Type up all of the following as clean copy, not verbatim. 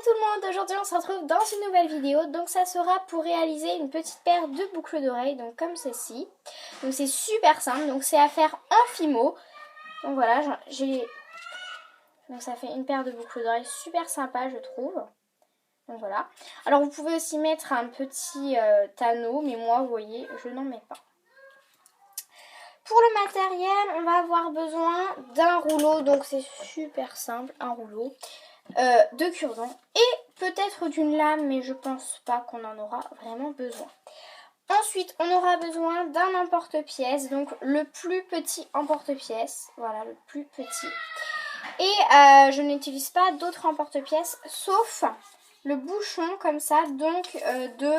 tout le monde, aujourd'hui on se retrouve dans une nouvelle vidéo. Donc ça sera pour réaliser une petite paire de boucles d'oreilles, donc comme ceci. Donc c'est super simple, donc c'est à faire en fimo. Donc voilà, donc ça fait une paire de boucles d'oreilles super sympa je trouve. Donc voilà. Alors vous pouvez aussi mettre un petit anneau, mais moi vous voyez je n'en mets pas. Pour le matériel, on va avoir besoin d'un rouleau, donc c'est super simple, un rouleau, de cure-dent et peut-être d'une lame, mais je pense pas qu'on en aura vraiment besoin. Ensuite, on aura besoin d'un emporte-pièce, donc le plus petit emporte-pièce, voilà, le plus petit. Et je n'utilise pas d'autres emporte-pièces, sauf le bouchon comme ça, donc de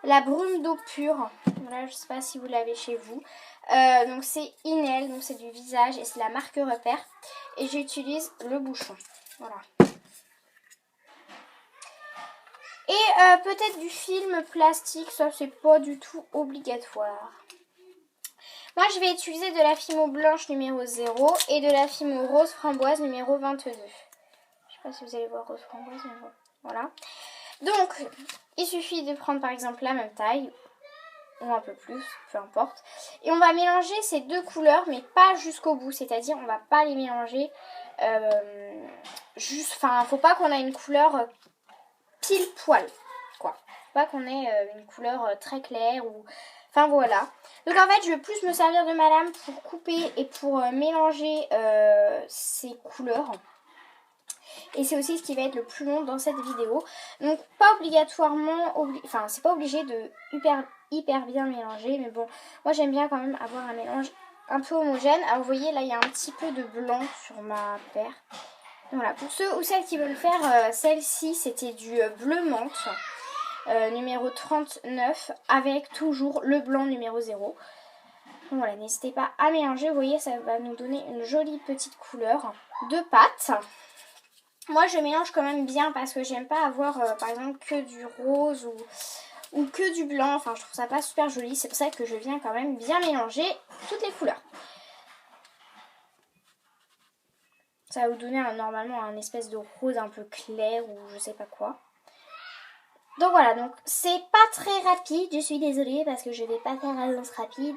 la brume d'eau pure. Voilà, je sais pas si vous l'avez chez vous. Donc c'est Inel, donc c'est du visage et c'est la marque Repère. Et j'utilise le bouchon. Voilà. Et peut-être du film plastique, ça c'est pas du tout obligatoire. Moi je vais utiliser de la fimo blanche numéro 0 et de la fimo rose framboise numéro 22. Je sais pas si vous allez voir rose framboise, mais bon, voilà. Donc il suffit de prendre par exemple la même taille ou un peu plus, peu importe. Et on va mélanger ces deux couleurs, mais pas jusqu'au bout, c'est-à-dire on va pas les mélanger faut pas qu'on ait une couleur pile poil, quoi. Faut pas qu'on ait une couleur très claire ou... Enfin voilà. Donc en fait je vais plus me servir de ma lame pour couper et pour mélanger ces couleurs. Et c'est aussi ce qui va être le plus long dans cette vidéo. Donc pas obligatoirement, c'est pas obligé de hyper bien mélanger. Mais bon, moi j'aime bien quand même avoir un mélange un peu homogène. Alors vous voyez là il y a un petit peu de blanc sur ma paire. Voilà, pour ceux ou celles qui veulent faire celle-ci, c'était du bleu menthe. Numéro 39 avec toujours le blanc numéro 0. Donc voilà, n'hésitez pas à mélanger. Vous voyez, ça va nous donner une jolie petite couleur de pâte. Moi je mélange quand même bien parce que j'aime pas avoir par exemple que du rose ou que du blanc. Enfin je trouve ça pas super joli. C'est pour ça que je viens quand même bien mélanger toutes les couleurs. Ça va vous donner normalement un espèce de rose un peu clair ou je sais pas quoi. Donc voilà, donc c'est pas très rapide, je suis désolée parce que je vais pas faire l'avance rapide,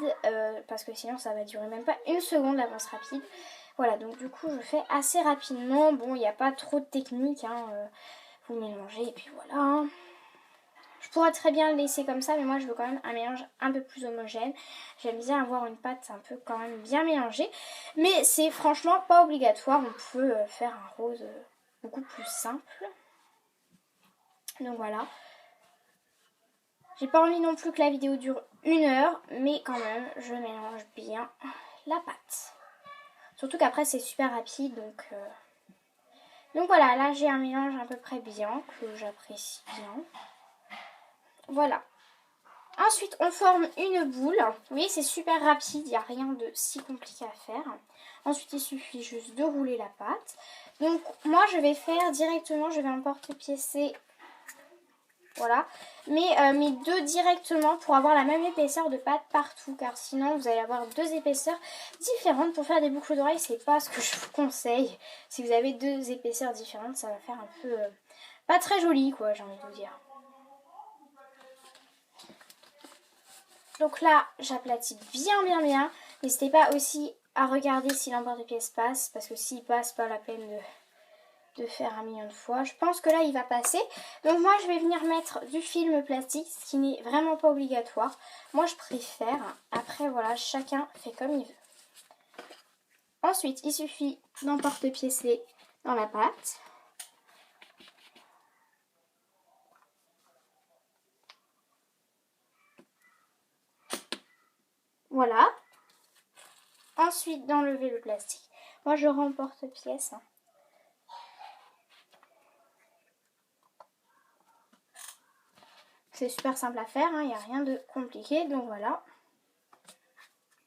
parce que sinon ça va durer même pas une seconde l'avance rapide. Voilà, donc du coup je fais assez rapidement, bon il n'y a pas trop de technique, hein, vous mélangez et puis voilà. Je pourrais très bien le laisser comme ça, mais moi je veux quand même un mélange un peu plus homogène. J'aime bien avoir une pâte un peu quand même bien mélangée, mais c'est franchement pas obligatoire, on peut faire un rose beaucoup plus simple. Donc voilà. J'ai pas envie non plus que la vidéo dure 1 heure, mais quand même, je mélange bien la pâte. Surtout qu'après, c'est super rapide, donc voilà, là j'ai un mélange à peu près bien, que j'apprécie bien. Voilà. Ensuite, on forme une boule. Vous voyez, c'est super rapide, il n'y a rien de si compliqué à faire. Ensuite, il suffit juste de rouler la pâte. Donc, moi, je vais faire directement, je vais emporte-piécer. Voilà, mais mes deux directement pour avoir la même épaisseur de pâte partout, car sinon vous allez avoir deux épaisseurs différentes. Pour faire des boucles d'oreilles, c'est pas ce que je vous conseille. Si vous avez deux épaisseurs différentes, ça va faire un peu pas très joli, quoi, j'ai envie de vous dire. Donc là, j'aplatis bien. N'hésitez pas aussi à regarder si l'emporte-pièce passe, parce que s'il passe, pas la peine de faire 1 million de fois. Je pense que là il va passer. Donc moi je vais venir mettre du film plastique, ce qui n'est vraiment pas obligatoire. Moi je préfère. Après voilà, chacun fait comme il veut. Ensuite il suffit d'emporte-piécer dans la pâte. Voilà. Ensuite d'enlever le plastique. Moi je remporte-pièce. C'est super simple à faire, il n'y a rien de compliqué, donc voilà.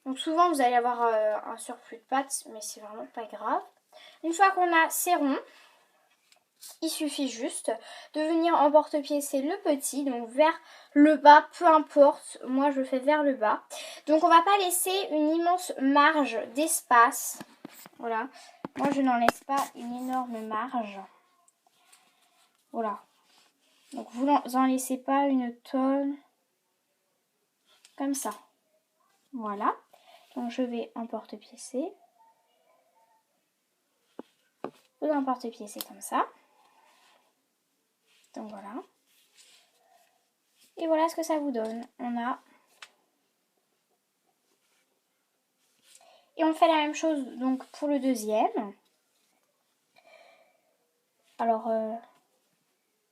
Donc souvent vous allez avoir un surplus de pâte, mais c'est vraiment pas grave. Une fois qu'on a ces ronds, il suffit juste de venir emporte-piécer le petit, donc vers le bas, peu importe, moi je le fais vers le bas. Donc on va pas laisser une immense marge d'espace, voilà, moi je n'en laisse pas une énorme marge. Voilà. Donc vous en laissez pas une tonne. Comme ça. Voilà. Donc je vais en porte-piécer. Vous en porte-piécer comme ça. Donc voilà. Et voilà ce que ça vous donne. Et on fait la même chose donc pour le deuxième. Alors,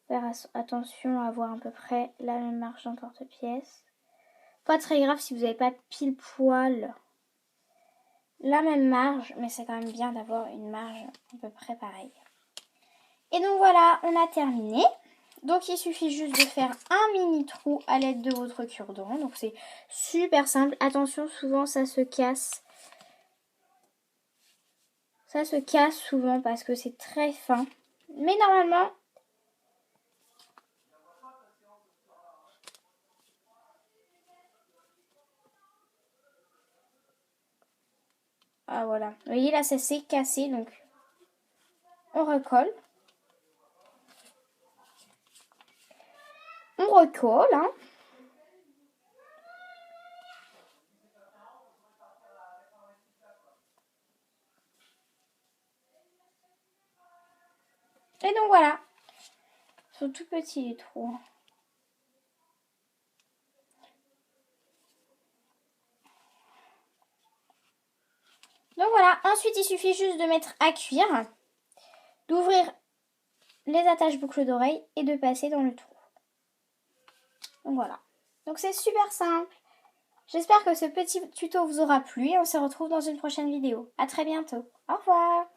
faire attention à avoir à peu près la même marge dans porte-pièce. Pas très grave si vous n'avez pas pile poil la même marge, mais c'est quand même bien d'avoir une marge à peu près pareille. Et donc voilà, on a terminé. Donc il suffit juste de faire un mini trou à l'aide de votre cure-dent. Donc c'est super simple. Attention, souvent ça se casse. Ça se casse souvent parce que c'est très fin. Mais normalement... Ah voilà. Vous voyez là ça s'est cassé donc on recolle. On recolle hein. Et donc voilà. Ils sont tout petits les trous. Donc voilà. Ensuite il suffit juste de mettre à cuire. D'ouvrir les attaches boucles d'oreilles et de passer dans le trou. Donc voilà. Donc c'est super simple. J'espère que ce petit tuto vous aura plu et on se retrouve dans une prochaine vidéo. À très bientôt. Au revoir.